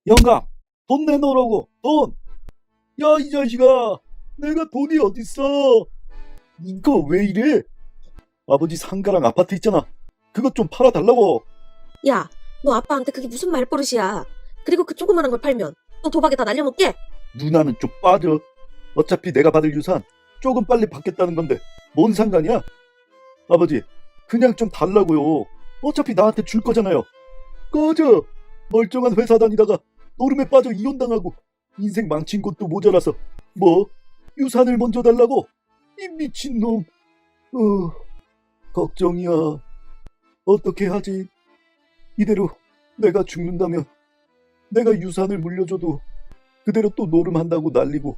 영감, 돈 내놓으라고, 돈! 야, 이 자식아! 내가 돈이 어딨어! 이거 왜 이래? 아버지 상가랑 아파트 있잖아. 그것 좀 팔아달라고. 야, 너 아빠한테 그게 무슨 말버릇이야. 그리고 그 조그만한 걸 팔면 너 도박에 다 날려먹게? 누나는 좀 빠져. 어차피 내가 받을 유산 조금 빨리 받겠다는 건데 뭔 상관이야? 아버지, 그냥 좀 달라고요. 어차피 나한테 줄 거잖아요. 꺼져! 멀쩡한 회사 다니다가 노름에 빠져 이혼당하고 인생 망친 것도 모자라서 뭐? 유산을 먼저 달라고? 이 미친놈. 걱정이야. 어떻게 하지? 이대로 내가 죽는다면 내가 유산을 물려줘도 그대로 또 노름한다고 난리고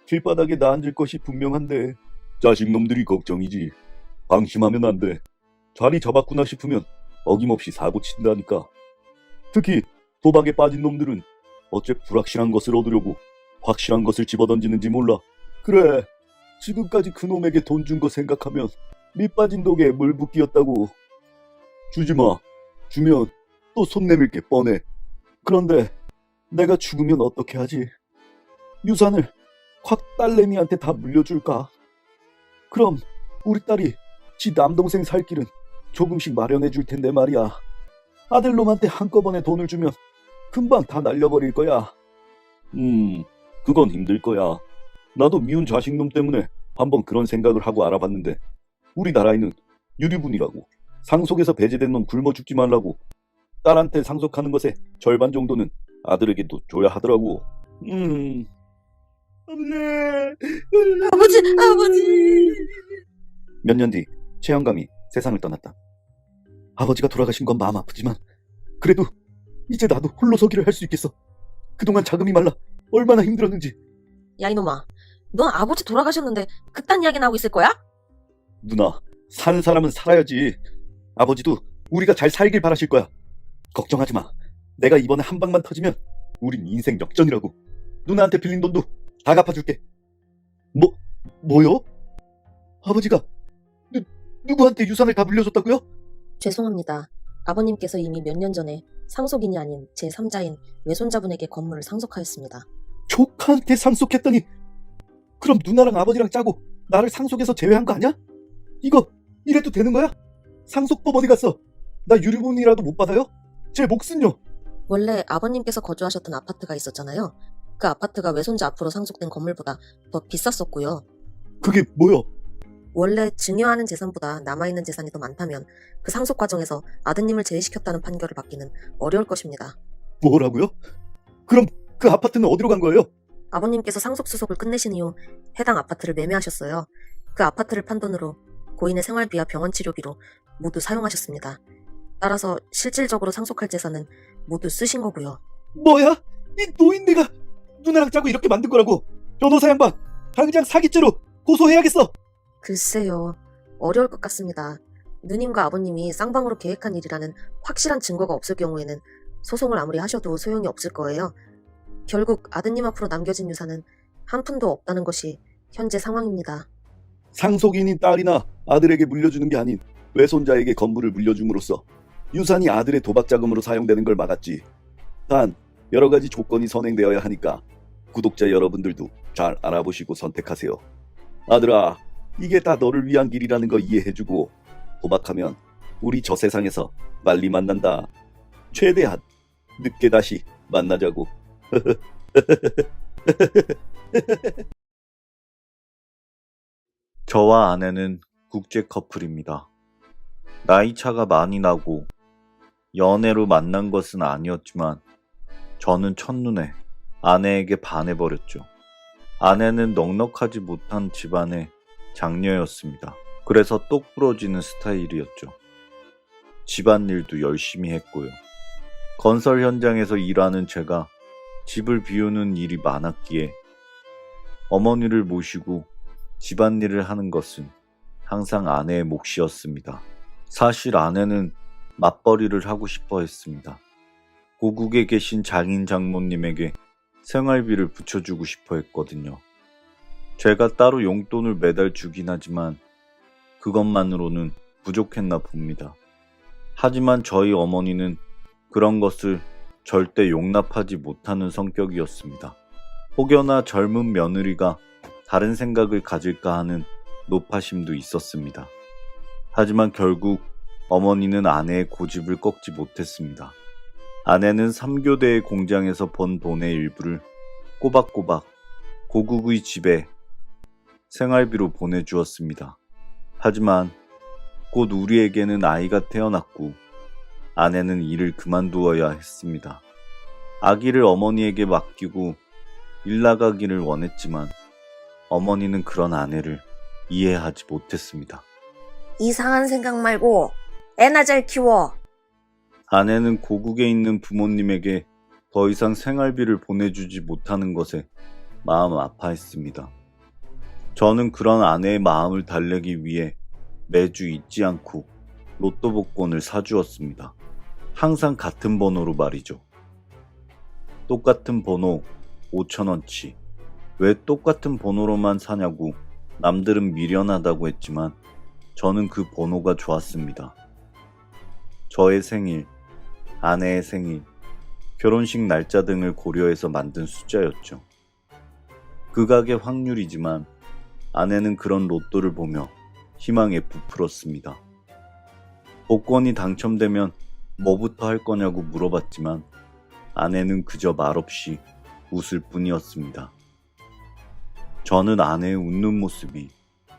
길바닥에 나앉을 것이 분명한데 자식놈들이 걱정이지. 방심하면 안 돼. 자리 잡았구나 싶으면 어김없이 사고 친다니까. 특히 도박에 빠진 놈들은 어째 불확실한 것을 얻으려고 확실한 것을 집어던지는지 몰라. 그래, 지금까지 그놈에게 돈 준 거 생각하면 밑 빠진 독에 물 붓기였다고. 주지마. 주면 또 손 내밀 게 뻔해. 그런데 내가 죽으면 어떻게 하지? 유산을 확 딸내미한테 다 물려줄까? 그럼 우리 딸이 지 남동생 살 길은 조금씩 마련해 줄 텐데 말이야. 아들놈한테 한꺼번에 돈을 주면 금방 다 날려버릴 거야. 그건 힘들 거야. 나도 미운 자식놈 때문에 한번 그런 생각을 하고 알아봤는데 우리나라에는 유류분이라고 상속에서 배제된 놈 굶어 죽지 말라고 딸한테 상속하는 것의 절반 정도는 아들에게도 줘야 하더라고. 아버지! 몇 년 뒤 최영감이 세상을 떠났다. 아버지가 돌아가신 건 마음 아프지만 그래도 이제 나도 홀로 서기를 할 수 있겠어. 그동안 자금이 말라 얼마나 힘들었는지. 야, 이놈아. 넌 아버지 돌아가셨는데 그딴 이야기나 하고 있을 거야? 누나, 사는 사람은 살아야지. 아버지도 우리가 잘 살길 바라실 거야. 걱정하지 마. 내가 이번에 한 방만 터지면 우린 인생 역전이라고. 누나한테 빌린 돈도 다 갚아줄게. 뭐요? 아버지가 누구한테 유산을 다 물려줬다고요? 죄송합니다. 아버님께서 이미 몇 년 전에 상속인이 아닌 제3자인 외손자분에게 건물을 상속하였습니다. 조카한테 상속했더니 그럼 누나랑 아버지랑 짜고 나를 상속에서 제외한 거 아니야? 이거 이래도 되는 거야? 상속법 어디 갔어? 나 유류분이라도 못 받아요? 제 몫은요? 원래 아버님께서 거주하셨던 아파트가 있었잖아요. 그 아파트가 외손자 앞으로 상속된 건물보다 더 비쌌었고요. 그게 뭐요? 원래 증여하는 재산보다 남아있는 재산이 더 많다면 그 상속 과정에서 아드님을 제외시켰다는 판결을 받기는 어려울 것입니다. 뭐라고요? 그럼 그 아파트는 어디로 간 거예요? 아버님께서 상속 수속을 끝내신 이후 해당 아파트를 매매하셨어요. 그 아파트를 판 돈으로 고인의 생활비와 병원 치료비로 모두 사용하셨습니다. 따라서 실질적으로 상속할 재산은 모두 쓰신 거고요. 뭐야? 이 노인네가 누나랑 짜고 이렇게 만든 거라고. 변호사 양반, 당장 사기죄로 고소해야겠어. 글쎄요. 어려울 것 같습니다. 누님과 아버님이 쌍방으로 계획한 일이라는 확실한 증거가 없을 경우에는 소송을 아무리 하셔도 소용이 없을 거예요. 결국 아드님 앞으로 남겨진 유산은 한 푼도 없다는 것이 현재 상황입니다. 상속인인 딸이나 아들에게 물려주는 게 아닌 외손자에게 건물을 물려줌으로써 유산이 아들의 도박 자금으로 사용되는 걸 막았지. 단 여러 가지 조건이 선행되어야 하니까 구독자 여러분들도 잘 알아보시고 선택하세요. 아들아, 이게 다 너를 위한 길이라는 거 이해해주고 도박하면 우리 저 세상에서 빨리 만난다. 최대한 늦게 다시 만나자고. 저와 아내는 국제 커플입니다. 나이 차가 많이 나고 연애로 만난 것은 아니었지만 저는 첫눈에 아내에게 반해버렸죠. 아내는 넉넉하지 못한 집안의 장녀였습니다. 그래서 똑 부러지는 스타일이었죠. 집안일도 열심히 했고요. 건설 현장에서 일하는 제가 집을 비우는 일이 많았기에 어머니를 모시고 집안일을 하는 것은 항상 아내의 몫이었습니다. 사실 아내는 맞벌이를 하고 싶어 했습니다. 고국에 계신 장인 장모님에게 생활비를 붙여주고 싶어 했거든요. 제가 따로 용돈을 매달 주긴 하지만 그것만으로는 부족했나 봅니다. 하지만 저희 어머니는 그런 것을 절대 용납하지 못하는 성격이었습니다. 혹여나 젊은 며느리가 다른 생각을 가질까 하는 노파심도 있었습니다. 하지만 결국 어머니는 아내의 고집을 꺾지 못했습니다. 아내는 3교대의 공장에서 번 돈의 일부를 꼬박꼬박 고국의 집에 생활비로 보내주었습니다. 하지만 곧 우리에게는 아이가 태어났고 아내는 일을 그만두어야 했습니다. 아기를 어머니에게 맡기고 일 나가기를 원했지만 어머니는 그런 아내를 이해하지 못했습니다. 이상한 생각 말고 애나 잘 키워. 아내는 고국에 있는 부모님에게 더 이상 생활비를 보내주지 못하는 것에 마음 아파했습니다. 저는 그런 아내의 마음을 달래기 위해 매주 잊지 않고 로또 복권을 사주었습니다. 항상 같은 번호로 말이죠. 똑같은 번호 5,000원치. 왜 똑같은 번호로만 사냐고 남들은 미련하다고 했지만 저는 그 번호가 좋았습니다. 저의 생일, 아내의 생일, 결혼식 날짜 등을 고려해서 만든 숫자였죠. 극악의 확률이지만 아내는 그런 로또를 보며 희망에 부풀었습니다. 복권이 당첨되면 뭐부터 할 거냐고 물어봤지만 아내는 그저 말없이 웃을 뿐이었습니다. 저는 아내의 웃는 모습이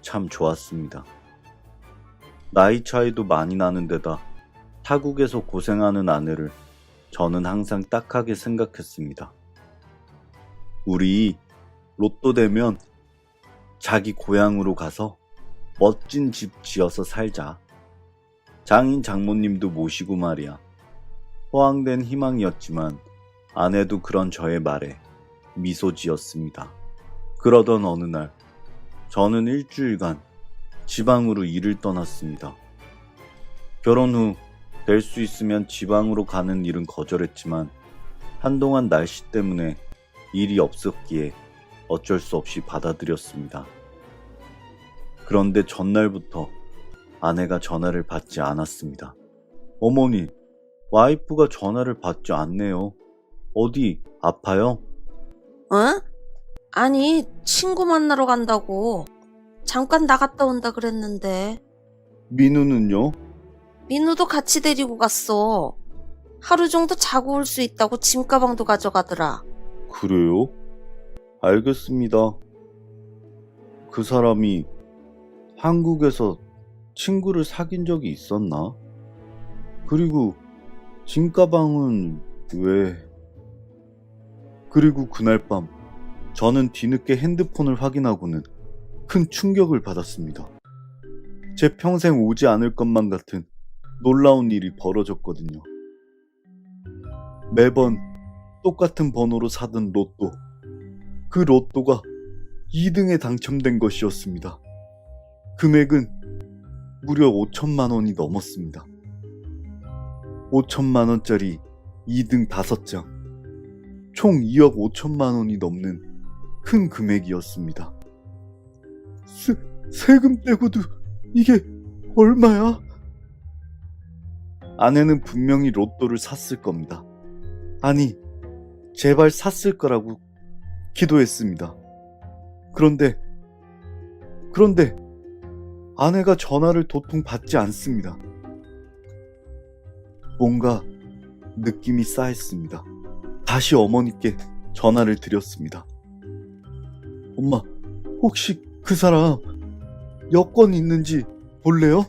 참 좋았습니다. 나이 차이도 많이 나는 데다 타국에서 고생하는 아내를 저는 항상 딱하게 생각했습니다. 우리 로또 되면 자기 고향으로 가서 멋진 집 지어서 살자. 장인 장모님도 모시고 말이야. 허황된 희망이었지만 아내도 그런 저의 말에 미소 지었습니다. 그러던 어느 날 저는 일주일간 지방으로 일을 떠났습니다. 결혼 후 될 수 있으면 지방으로 가는 일은 거절했지만 한동안 날씨 때문에 일이 없었기에 어쩔 수 없이 받아들였습니다. 그런데 전날부터 아내가 전화를 받지 않았습니다. 어머니, 와이프가 전화를 받지 않네요. 어디 아파요? 어? 아니, 친구 만나러 간다고. 잠깐 나갔다 온다 그랬는데. 민우는요? 민우도 같이 데리고 갔어. 하루 정도 자고 올 수 있다고 짐 가방도 가져가더라. 그래요? 알겠습니다. 그 사람이 한국에서 친구를 사귄 적이 있었나? 그리고 짐가방은 왜? 그리고 그날 밤 저는 뒤늦게 핸드폰을 확인하고는 큰 충격을 받았습니다. 제 평생 오지 않을 것만 같은 놀라운 일이 벌어졌거든요. 매번 똑같은 번호로 사던 로또, 그 로또가 2등에 당첨된 것이었습니다. 금액은 무려 5천만 원이 넘었습니다. 5천만 원짜리 2등 5장, 총 2억 5천만 원이 넘는 큰 금액이었습니다. 세금 떼고도 이게 얼마야? 아내는 분명히 로또를 샀을 겁니다. 아니, 제발 샀을 거라고 기도했습니다. 그런데 아내가 전화를 도통 받지 않습니다. 뭔가 느낌이 싸했습니다. 다시 어머니께 전화를 드렸습니다. 엄마, 혹시 그 사람 여권 있는지 볼래요?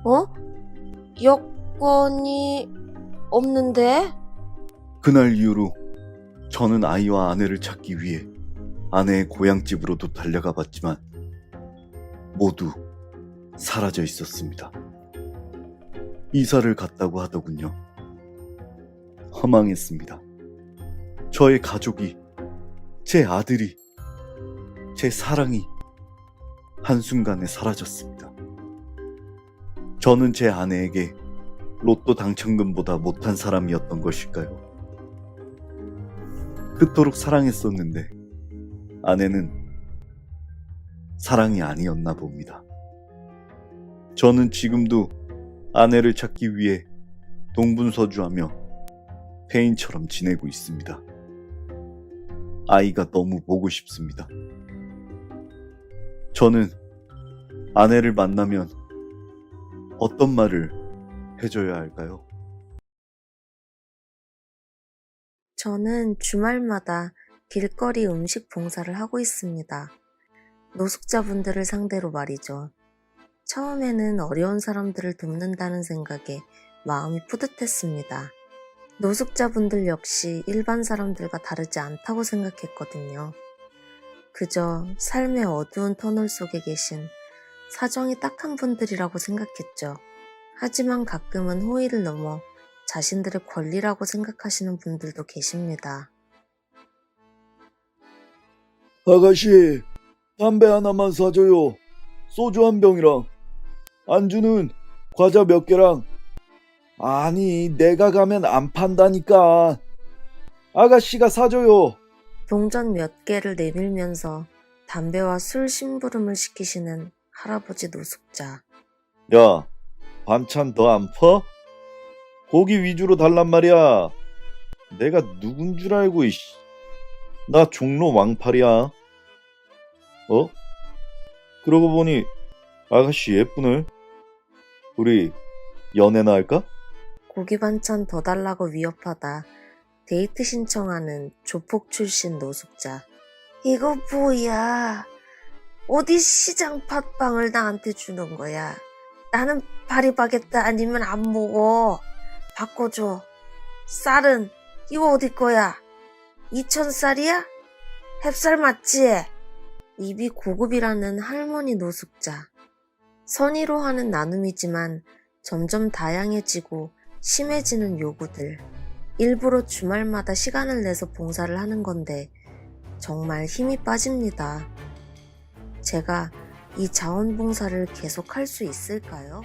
어? 여권이 없는데? 그날 이후로 저는 아이와 아내를 찾기 위해 아내의 고향집으로도 달려가 봤지만 모두 사라져 있었습니다. 이사를 갔다고 하더군요. 허망했습니다. 저의 가족이, 제 아들이, 제 사랑이 한순간에 사라졌습니다. 저는 제 아내에게 로또 당첨금보다 못한 사람이었던 것일까요? 그토록 사랑했었는데 아내는 사랑이 아니었나 봅니다. 저는 지금도 아내를 찾기 위해 동분서주하며 폐인처럼 지내고 있습니다. 아이가 너무 보고 싶습니다. 저는 아내를 만나면 어떤 말을 해줘야 할까요? 저는 주말마다 길거리 음식 봉사를 하고 있습니다. 노숙자분들을 상대로 말이죠. 처음에는 어려운 사람들을 돕는다는 생각에 마음이 뿌듯했습니다. 노숙자분들 역시 일반 사람들과 다르지 않다고 생각했거든요. 그저 삶의 어두운 터널 속에 계신 사정이 딱한 분들이라고 생각했죠. 하지만 가끔은 호의를 넘어 자신들의 권리라고 생각하시는 분들도 계십니다. 아가씨, 담배 하나만 사줘요. 소주 한 병이랑 안주는 과자 몇 개랑. 아니, 내가 가면 안 판다니까. 아가씨가 사줘요. 동전 몇 개를 내밀면서 담배와 술 심부름을 시키시는 할아버지 노숙자. 야, 반찬 더 안 퍼? 고기 위주로 달란 말이야. 내가 누군 줄 알고, 이씨. 나 종로 왕팔이야. 어? 그러고 보니 아가씨 예쁘네. 우리 연애나 할까? 고기 반찬 더 달라고 위협하다 데이트 신청하는 조폭 출신 노숙자. 이거 뭐야? 어디 시장 팥빵을 나한테 주는 거야? 나는 파리바게뜨 아니면 안 먹어. 바꿔줘. 쌀은 이거 어디 거야? 2000쌀이야? 햅쌀 맞지? 입이 고급이라는 할머니 노숙자. 선의로 하는 나눔이지만 점점 다양해지고 심해지는 요구들. 일부러 주말마다 시간을 내서 봉사를 하는 건데 정말 힘이 빠집니다. 제가 이 자원봉사를 계속할 수 있을까요?